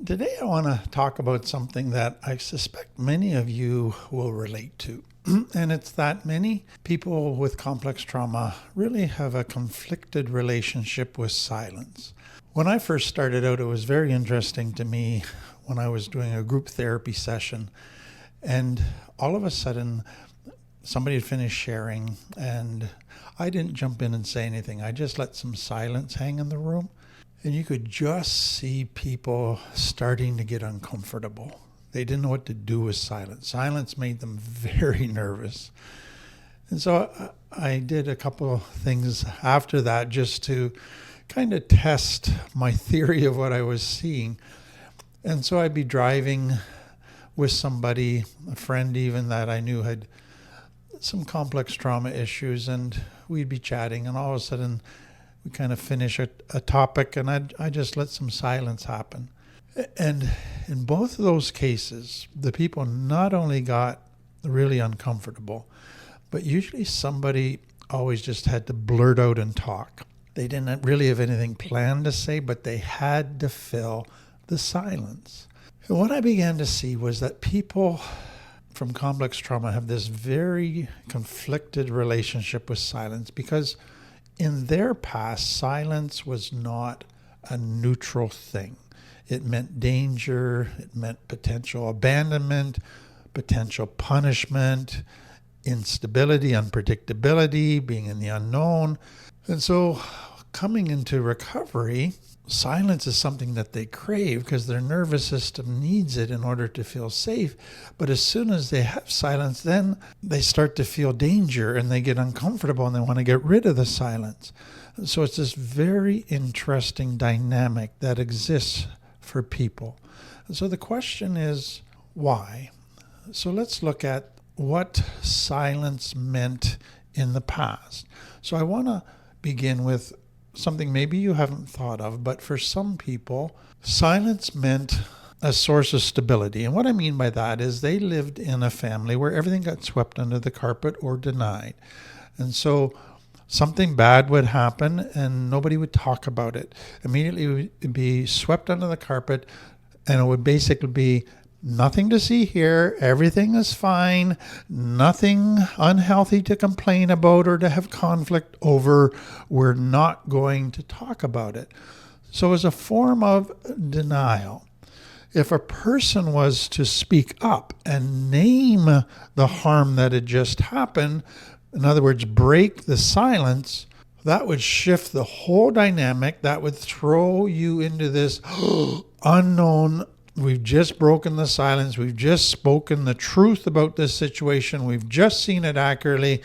Today, I want to talk about something that I suspect many of you will relate to. And it's that many people with complex trauma really have a conflicted relationship with silence. When I first started out, it was very interesting to me when I was doing a group therapy session. And all of a sudden, somebody had finished sharing, and I didn't jump in and say anything. I just let some silence hang in the room. And you could just see people starting to get uncomfortable. They didn't know what to do with silence. Silence made them very nervous. And so I did a couple of things after that just to kind of test my theory of what I was seeing. And so I'd be driving with somebody, a friend even that I knew had some complex trauma issues, and we'd be chatting, and all of a sudden we kind of finish a topic, and I just let some silence happen. And in both of those cases, the people not only got really uncomfortable, but usually somebody always just had to blurt out and talk. They didn't really have anything planned to say, but they had to fill the silence. And what I began to see was that people from complex trauma have this very conflicted relationship with silence, because in their past, silence was not a neutral thing. It meant danger, it meant potential abandonment, potential punishment, instability, unpredictability, being in the unknown. And so coming into recovery, silence is something that they crave because their nervous system needs it in order to feel safe. But as soon as they have silence, then they start to feel danger and they get uncomfortable and they want to get rid of the silence. So it's this very interesting dynamic that exists for people. And so the question is, why? So let's look at what silence meant in the past. So I want to begin with something maybe you haven't thought of, but for some people, silence meant a source of stability. And what I mean by that is they lived in a family where everything got swept under the carpet or denied. And so something bad would happen and nobody would talk about it. Immediately it would be swept under the carpet, and it would basically be nothing to see here, everything is fine, nothing unhealthy to complain about or to have conflict over, we're not going to talk about it. So as a form of denial, if a person was to speak up and name the harm that had just happened, in other words, break the silence, that would shift the whole dynamic. That would throw you into this unknown. We've just broken the silence. We've just spoken the truth about this situation. We've just seen it accurately.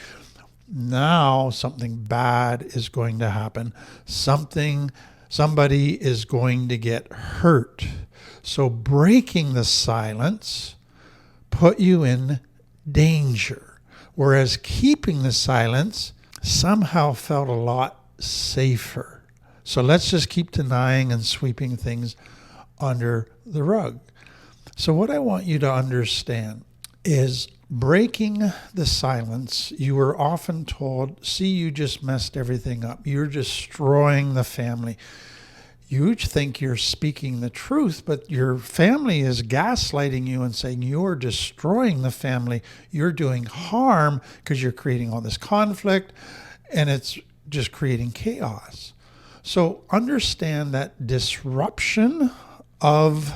Now something bad is going to happen. Somebody is going to get hurt. So breaking the silence put you in danger, whereas keeping the silence somehow felt a lot safer. So let's just keep denying and sweeping things under the rug. So what I want you to understand is breaking the silence. You were often told, see, you just messed everything up. You're destroying the family. You think you're speaking the truth, but your family is gaslighting you and saying you're destroying the family. You're doing harm because you're creating all this conflict, and it's just creating chaos. So understand that disruption of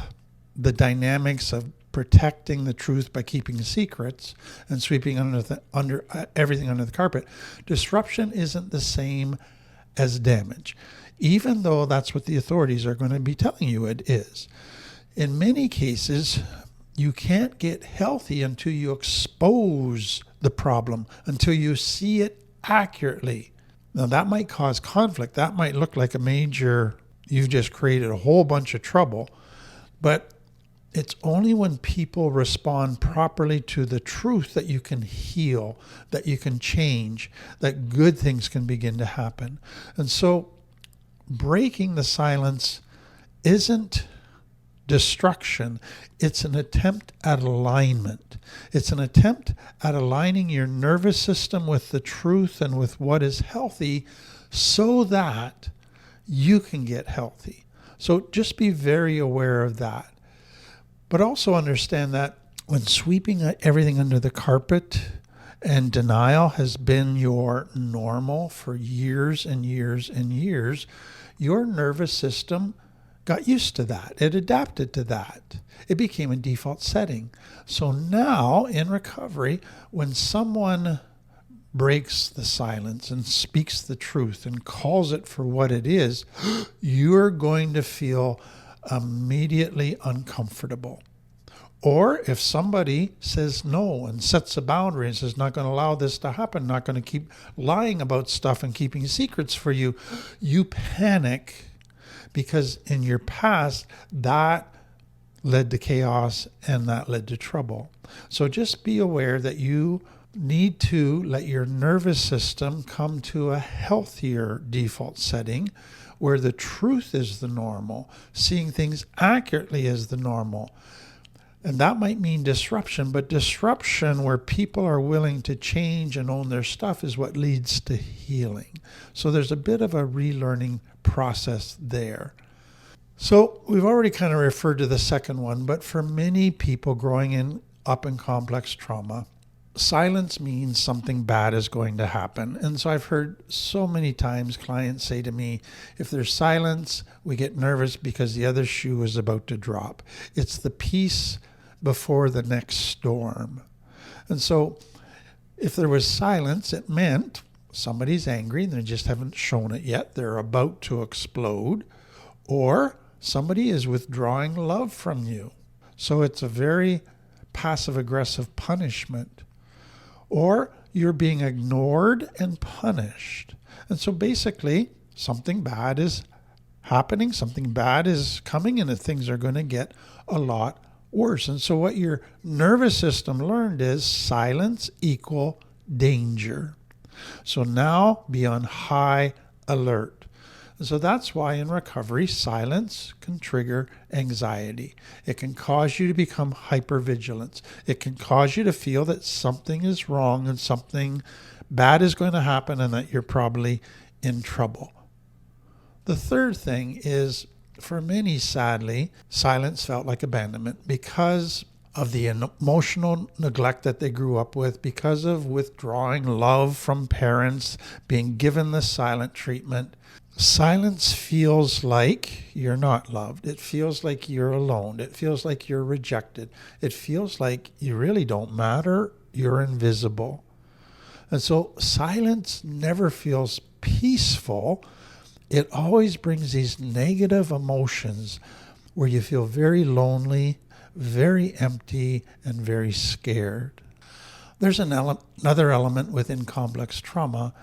the dynamics of protecting the truth by keeping secrets and sweeping everything under the carpet. Disruption isn't the same as damage, even though that's what the authorities are going to be telling you it is. In many cases, you can't get healthy until you expose the problem, until you see it accurately. Now, that might cause conflict. That might look like you've just created a whole bunch of trouble. But it's only when people respond properly to the truth that you can heal, that you can change, that good things can begin to happen. And so breaking the silence isn't destruction. It's an attempt at alignment. It's an attempt at aligning your nervous system with the truth and with what is healthy so that you can get healthy. So just be very aware of that. But also understand that when sweeping everything under the carpet and denial has been your normal for years and years and years, your nervous system got used to that. It adapted to that. It became a default setting. So now in recovery, when someone breaks the silence and speaks the truth and calls it for what it is, you're going to feel immediately uncomfortable. Or if somebody says no and sets a boundary and says, not going to allow this to happen, not going to keep lying about stuff and keeping secrets for you, you panic because in your past, that led to chaos and that led to trouble. So just be aware that you need to let your nervous system come to a healthier default setting where the truth is the normal, seeing things accurately is the normal. And that might mean disruption, but disruption where people are willing to change and own their stuff is what leads to healing. So there's a bit of a relearning process there. So we've already kind of referred to the second one, but for many people growing up in complex trauma, silence means something bad is going to happen. And so I've heard so many times clients say to me, if there's silence, we get nervous because the other shoe is about to drop. It's the peace before the next storm. And so if there was silence, it meant somebody's angry and they just haven't shown it yet. They're about to explode. Or somebody is withdrawing love from you. So it's a very passive-aggressive punishment. Or you're being ignored and punished. And so basically, something bad is happening, something bad is coming, and things are going to get a lot worse. And so what your nervous system learned is silence equal danger. So now be on high alert. And so that's why in recovery, silence can trigger anxiety. It can cause you to become hypervigilance. It can cause you to feel that something is wrong and something bad is going to happen and that you're probably in trouble. The third thing is, for many, sadly, silence felt like abandonment because of the emotional neglect that they grew up with, because of withdrawing love from parents, being given the silent treatment. Silence feels like you're not loved. It feels like you're alone. It feels like you're rejected. It feels like you really don't matter. You're invisible. And so silence never feels peaceful. It always brings these negative emotions where you feel very lonely, very empty, and very scared. There's another element within complex trauma,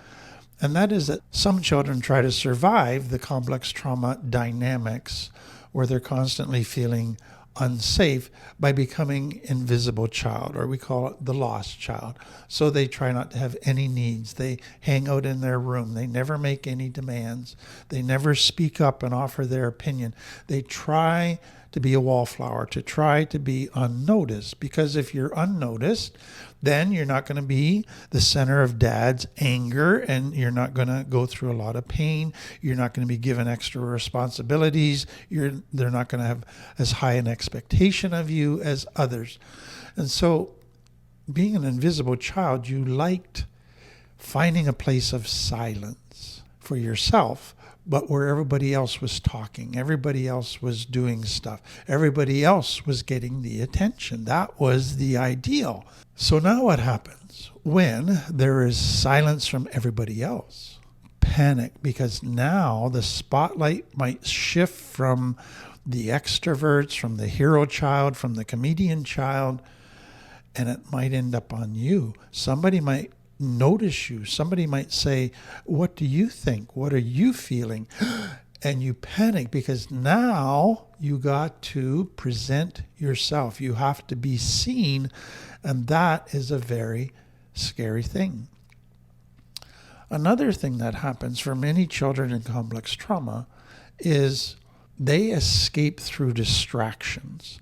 and that is that some children try to survive the complex trauma dynamics where they're constantly feeling unsafe by becoming invisible child, or we call it the lost child. So they try not to have any needs. They hang out in their room. They never make any demands. They never speak up and offer their opinion. They try to be a wallflower, to try to be unnoticed, because if you're unnoticed, then you're not going to be the center of dad's anger, and you're not going to go through a lot of pain. You're not going to be given extra responsibilities. They're not going to have as high an expectation of you as others. And so being an invisible child, you liked finding a place of silence for yourself, but where everybody else was talking, everybody else was doing stuff, everybody else was getting the attention. That was the ideal. So now what happens when there is silence from everybody else? Panic, because now the spotlight might shift from the extroverts, from the hero child, from the comedian child, and it might end up on you. Somebody might notice you. Somebody might say, what do you think? What are you feeling? And you panic because now you got to present yourself. You have to be seen, and that is a very scary thing. Another thing that happens for many children in complex trauma is they escape through distractions.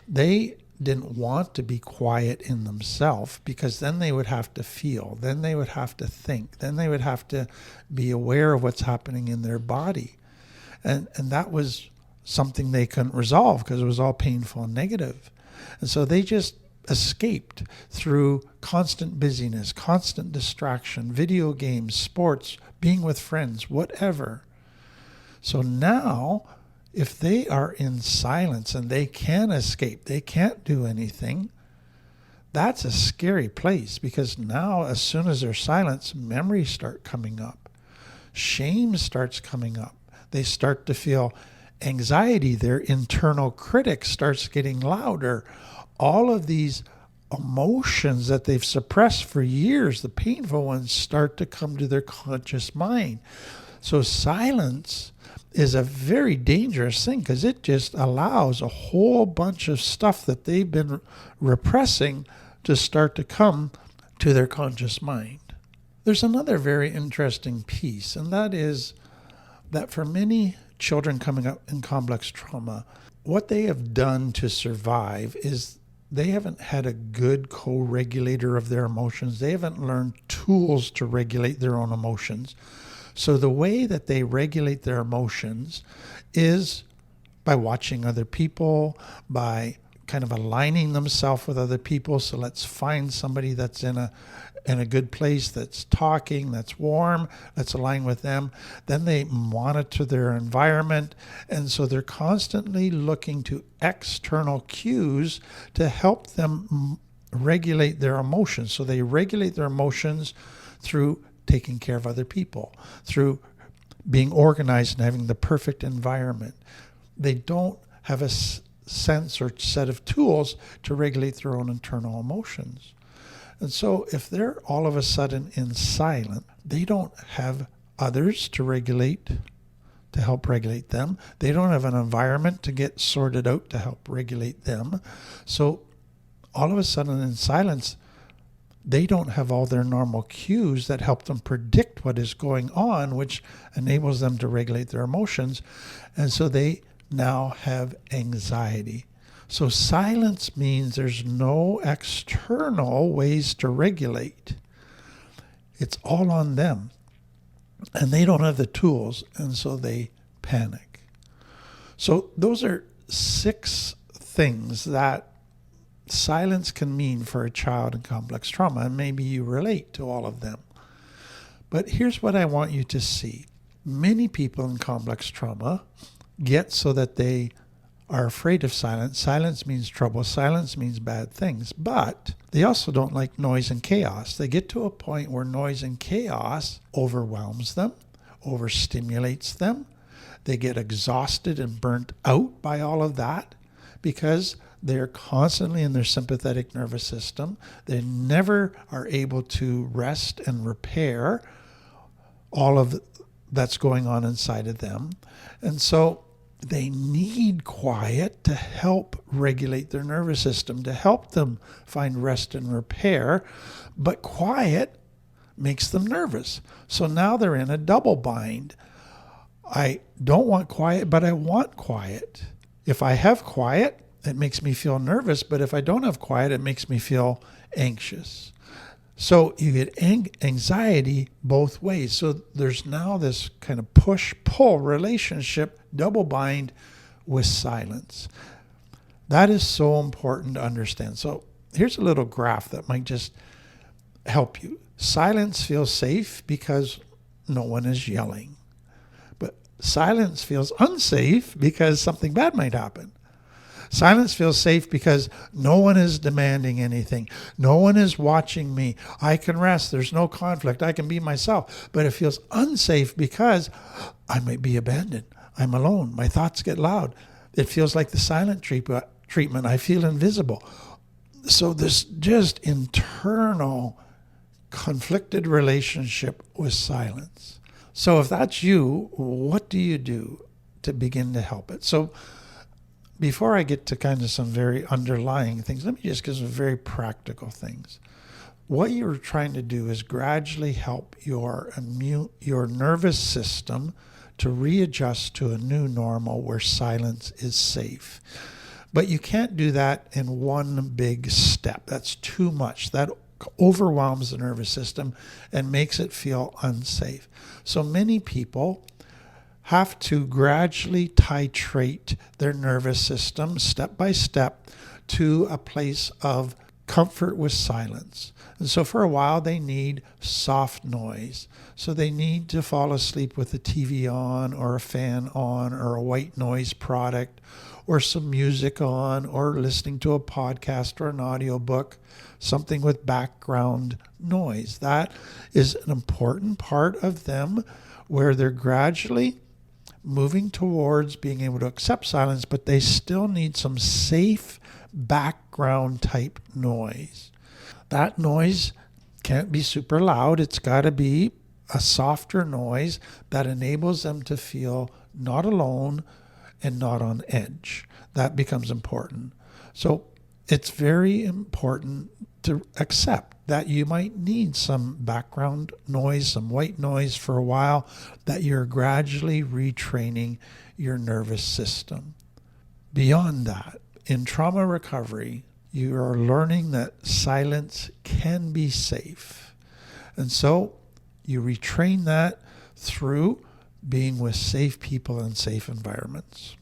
They didn't want to be quiet in themselves because then they would have to feel, then they would have to think, then they would have to be aware of what's happening in their body. And that was something they couldn't resolve because it was all painful and negative. And so they just escaped through constant busyness, constant distraction, video games, sports, being with friends, whatever. So now, if they are in silence and they can escape, they can't do anything, that's a scary place, because now as soon as there's silence, memories start coming up. Shame starts coming up. They start to feel anxiety. Their internal critic starts getting louder. All of these emotions that they've suppressed for years, the painful ones, start to come to their conscious mind. So silence is a very dangerous thing, because it just allows a whole bunch of stuff that they've been repressing to start to come to their conscious mind. There's another very interesting piece, and that is that for many children coming up in complex trauma, what they have done to survive is they haven't had a good co-regulator of their emotions. They haven't learned tools to regulate their own emotions. So the way that they regulate their emotions is by watching other people, by kind of aligning themselves with other people. So let's find somebody that's in a good place, that's talking, that's warm, let's align with them. Then they monitor their environment. And so they're constantly looking to external cues to help them regulate their emotions. So they regulate their emotions through taking care of other people, through being organized and having the perfect environment. They don't have a sense or set of tools to regulate their own internal emotions. And so if they're all of a sudden in silence, they don't have others to regulate, to help regulate them. They don't have an environment to get sorted out to help regulate them. So all of a sudden in silence, they don't have all their normal cues that help them predict what is going on, which enables them to regulate their emotions. And so they now have anxiety. So silence means there's no external ways to regulate. It's all on them. And they don't have the tools, and so they panic. So those are 6 things that silence can mean for a child in complex trauma, and maybe you relate to all of them. But here's what I want you to see. Many people in complex trauma get so that they are afraid of silence. Silence means trouble. Silence means bad things. But they also don't like noise and chaos. They get to a point where noise and chaos overwhelms them, overstimulates them. They get exhausted and burnt out by all of that because they're constantly in their sympathetic nervous system. They never are able to rest and repair all of that's going on inside of them. And so they need quiet to help regulate their nervous system, to help them find rest and repair. But quiet makes them nervous. So now they're in a double bind. I don't want quiet, but I want quiet. If I have quiet, it makes me feel nervous. But if I don't have quiet, it makes me feel anxious. So you get anxiety both ways. So there's now this kind of push-pull relationship, double bind with silence. That is so important to understand. So here's a little graph that might just help you. Silence feels safe because no one is yelling. But silence feels unsafe because something bad might happen. Silence feels safe because no one is demanding anything. No one is watching me. I can rest. There's no conflict. I can be myself. But it feels unsafe because I might be abandoned. I'm alone. My thoughts get loud. It feels like the silent treatment. I feel invisible. So this just internal conflicted relationship with silence. So if that's you, what do you do to begin to help it? So before I get to kind of some very underlying things, let me just give some very practical things. What you're trying to do is gradually help your nervous system to readjust to a new normal where silence is safe. But you can't do that in one big step. That's too much. That overwhelms the nervous system and makes it feel unsafe. So many people have to gradually titrate their nervous system step by step to a place of comfort with silence. And so for a while, they need soft noise. So they need to fall asleep with the TV on or a fan on or a white noise product or some music on or listening to a podcast or an audiobook, something with background noise. That is an important part of them where they're gradually moving towards being able to accept silence, but they still need some safe background type noise. That noise can't be super loud. It's got to be a softer noise that enables them to feel not alone and not on edge. That becomes important. So it's very important to accept that you might need some background noise, some white noise for a while, that you're gradually retraining your nervous system. Beyond that, in trauma recovery, you are learning that silence can be safe. And so you retrain that through being with safe people and safe environments.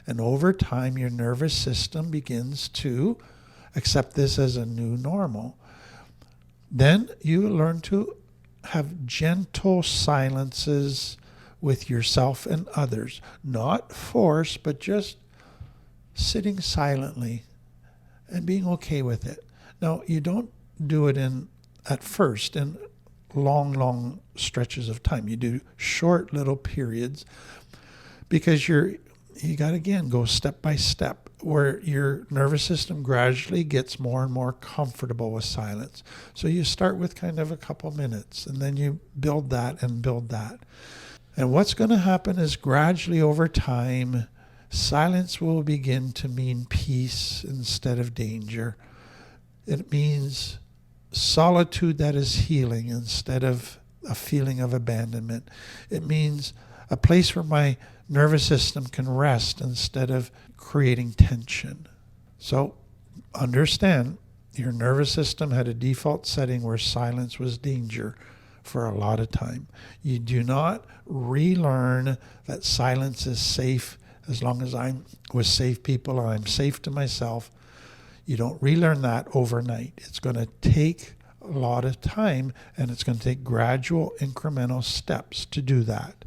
And over time, your nervous system begins to accept this as a new normal. Then you learn to have gentle silences with yourself and others. Not force, but just sitting silently and being okay with it. Now, you don't do it at first in long stretches of time. You do short little periods because you got to, again, go step by step where your nervous system gradually gets more and more comfortable with silence. So you start with kind of a couple minutes and then you build that and build that. And what's going to happen is gradually over time, silence will begin to mean peace instead of danger. It means solitude that is healing instead of a feeling of abandonment. It means a place where my nervous system can rest instead of creating tension. So understand, your nervous system had a default setting where silence was danger for a lot of time. You do not relearn that silence is safe as long as I'm with safe people and I'm safe to myself. You don't relearn that overnight. It's going to take a lot of time and it's going to take gradual incremental steps to do that.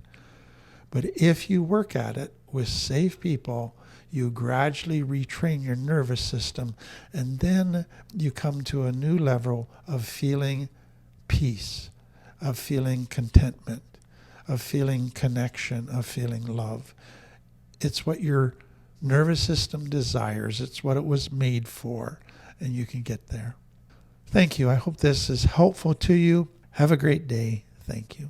But if you work at it with safe people, you gradually retrain your nervous system and then you come to a new level of feeling peace, of feeling contentment, of feeling connection, of feeling love. It's what your nervous system desires. It's what it was made for, and you can get there. Thank you. I hope this is helpful to you. Have a great day. Thank you.